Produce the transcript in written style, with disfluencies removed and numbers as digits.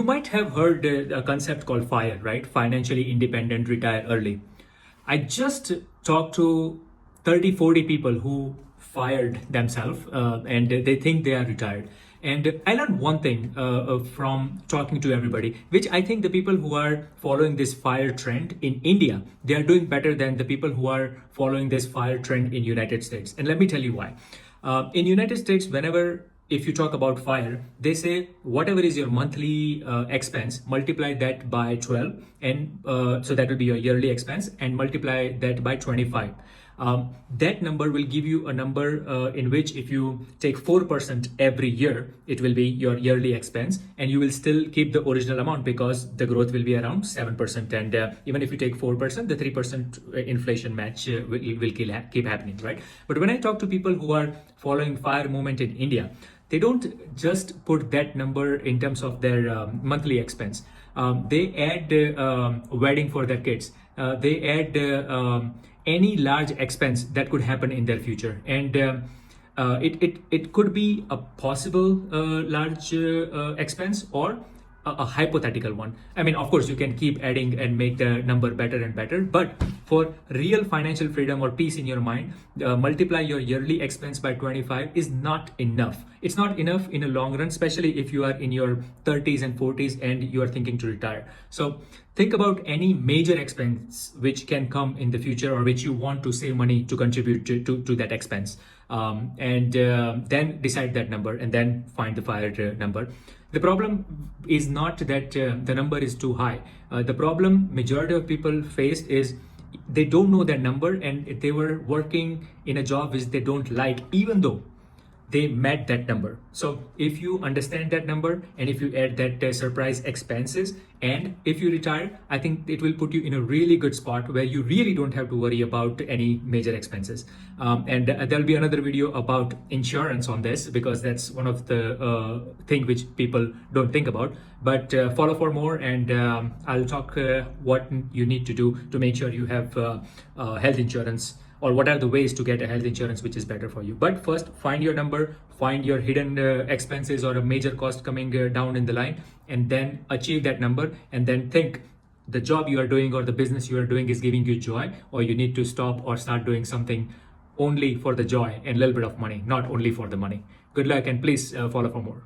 might have heard a concept called FIRE, right? Financially independent, retire early. I just talked to 30, 40 people who fired themselves and they think they are retired. And I learned one thing from talking to everybody, which I think the people who are following this FIRE trend in India, they are doing better than the people who are following this FIRE trend in United States. And let me tell you why. In United States, whenever if you talk about FIRE, they say whatever is your monthly expense, multiply that by 12, and so that will be your yearly expense, and multiply that by 25. That number will give you a number in which if you take 4% every year, it will be your yearly expense, and you will still keep the original amount because the growth will be around 7%. And even if you take 4%, the 3% inflation match will keep happening, right? But when I talk to people who are following FIRE movement in India, they don't just put that number in terms of their monthly expense. They add wedding for their kids. They add any large expense that could happen in their future. And it could be a possible large expense or a hypothetical one. I mean, of course, you can keep adding and make the number better and better, but for real financial freedom or peace in your mind, multiply your yearly expense by 25 is not enough. It's not enough in a long run, especially if you are in your 30s and 40s and you are thinking to retire. So think about any major expense which can come in the future or which you want to save money to contribute to that expense. And then decide that number and then find the FIRE number. The problem is not that the number is too high. The problem majority of people face is they don't know that number, and they were working in a job which they don't like, even though they met that number. So if you understand that number and if you add that surprise expenses, and if you retire, I think it will put you in a really good spot where you really don't have to worry about any major expenses. And there'll be another video about insurance on this, because that's one of the thing which people don't think about. But follow for more, and I'll talk what you need to do to make sure you have health insurance, or what are the ways to get a health insurance which is better for you. But first, find your number, find your hidden expenses or a major cost coming down in the line, and then achieve that number, and then think the job you are doing or the business you are doing is giving you joy, or you need to stop or start doing something only for the joy and a little bit of money, not only for the money. Good luck, and please follow for more.